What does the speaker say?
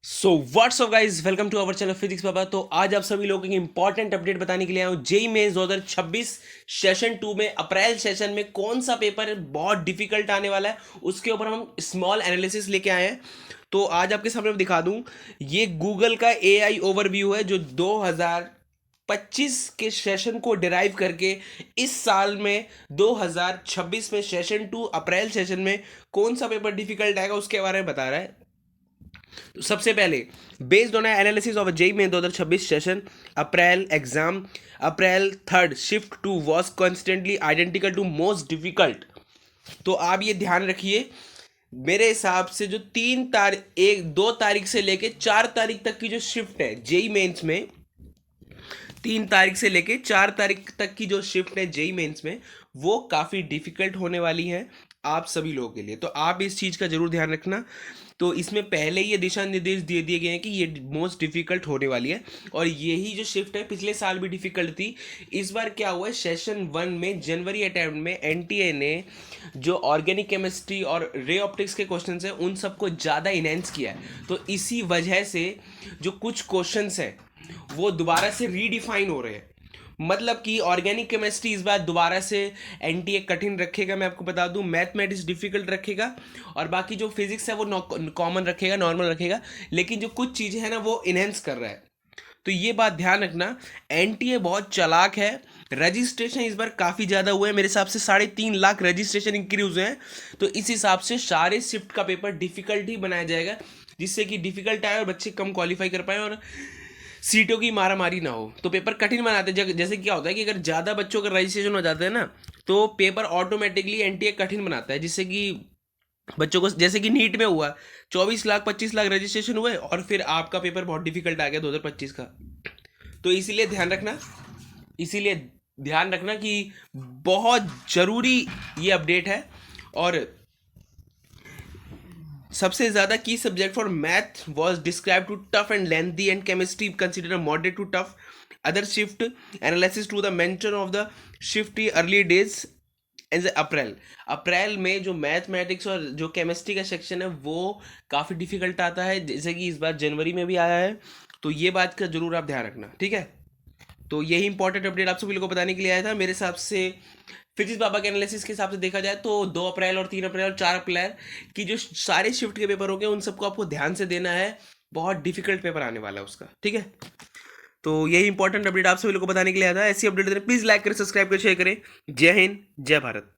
So what's up guys, welcome to our channel Physics Papa. तो आज आप सभी लोगों को एक इंपॉर्टेंट अपडेट बताने के लिए आया हूँ। जेई मेंस 2026 सेशन 2 में अप्रैल सेशन में कौन सा पेपर बहुत डिफिकल्ट आने वाला है, उसके ऊपर हम स्मॉल एनालिसिस लेके आए हैं। तो आज आपके सामने मैं दिखा दूं, ये गूगल का एआई ओवरव्यू है जो 2025 के सेशन को डिराइव करके इस साल में 2026 में सेशन 2 अप्रैल सेशन में कौन सा पेपर डिफिकल्ट आएगा उसके बारे में बता रहा है। तो सबसे पहले, based on analysis of JEE Main 2026 session April exam, April third shift two was constantly identical to most difficult. तो आप ये ध्यान रखिए, मेरे हिसाब से जो 2 तारीख से लेके 4 तारीख तक की जो शिफ्ट है जेई मेंस में, 3 तारीख से लेके 4 तारीख तक की जो शिफ्ट है जेई मेंस में, वो काफ़ी डिफिकल्ट होने वाली है आप सभी लोगों के लिए। तो आप इस चीज़ का जरूर ध्यान रखना। तो इसमें पहले ये दिशा निर्देश दे दिए गए हैं कि ये मोस्ट डिफिकल्ट होने वाली है, और यही जो शिफ्ट है पिछले साल भी डिफिकल्ट थी। इस बार क्या हुआ है, सेशन 1 में जनवरी अटैम्प्ट में एनटीए ने जो ऑर्गेनिक केमिस्ट्री और रे ऑप्टिक्स के क्वेश्चन है उन सबको ज़्यादा इनहेंस किया है। तो इसी वजह से जो कुछ क्वेश्चन है वो दोबारा से रीडिफाइन हो रहे हैं। मतलब कि ऑर्गेनिक केमिस्ट्री इस बार दोबारा से एनटीए कठिन रखेगा, मैं आपको बता दूं। मैथमेटिक्स डिफिकल्ट रखेगा, और बाकी जो फिजिक्स है वो कॉमन रखेगा, नॉर्मल रखेगा। लेकिन जो कुछ चीज़ें हैं ना वो इनहेंस कर रहा है। तो ये बात ध्यान रखना, एनटीए बहुत चालाक है। रजिस्ट्रेशन इस बार काफ़ी ज़्यादा हुए हैं, मेरे हिसाब से 3.5 लाख रजिस्ट्रेशन इंक्रीज हुए हैं। तो इस हिसाब से सारे शिफ्ट का पेपर डिफिकल्ट ही बनाया जाएगा, जिससे कि डिफिकल्ट आए और बच्चे कम क्वालिफाई कर पाए और सीटों की मारा मारी ना हो। तो पेपर कठिन बनाते हैं। जैसे क्या होता है कि अगर ज़्यादा बच्चों का रजिस्ट्रेशन हो जाता है ना, तो पेपर ऑटोमेटिकली एनटीए कठिन बनाता है, जिससे कि बच्चों को, जैसे कि नीट में हुआ 24 लाख 25 लाख रजिस्ट्रेशन हुए और फिर आपका पेपर बहुत डिफिकल्ट आ गया 2025 का। तो इसीलिए ध्यान रखना कि बहुत ज़रूरी ये अपडेट है। और सबसे ज़्यादा की subject for math was describe to tough and lengthy and chemistry consider moderate to tough. Other shift analysis to the mention of the shift early days as April में जो मैथमेटिक्स और जो केमिस्ट्री का सेक्शन है वो काफ़ी difficult आता है, जैसे कि इस बार जनवरी में भी आया है। तो ये बात का जरूर आप ध्यान रखना, ठीक है। तो यही इंपॉर्टेंट अपडेट आप सभी लोगों को बताने के लिए आया था। मेरे हिसाब से फिजिक्स बाबा के एनालिसिस के हिसाब से देखा जाए तो 2 अप्रैल और 3 अप्रैल और 4 अप्रैल की जो सारे शिफ्ट के पेपर होंगे उन सबको आपको ध्यान से देना है। बहुत डिफिकल्ट पेपर आने वाला है उसका, ठीक है। तो यही इंपॉर्टेंट अपडेट आप सभी लोगों को बताने के लिए आया था। ऐसी अपडेट देने प्लीज़ लाइक करें, सब्सक्राइब करें, शेयर करें। जय हिंद, जय भारत।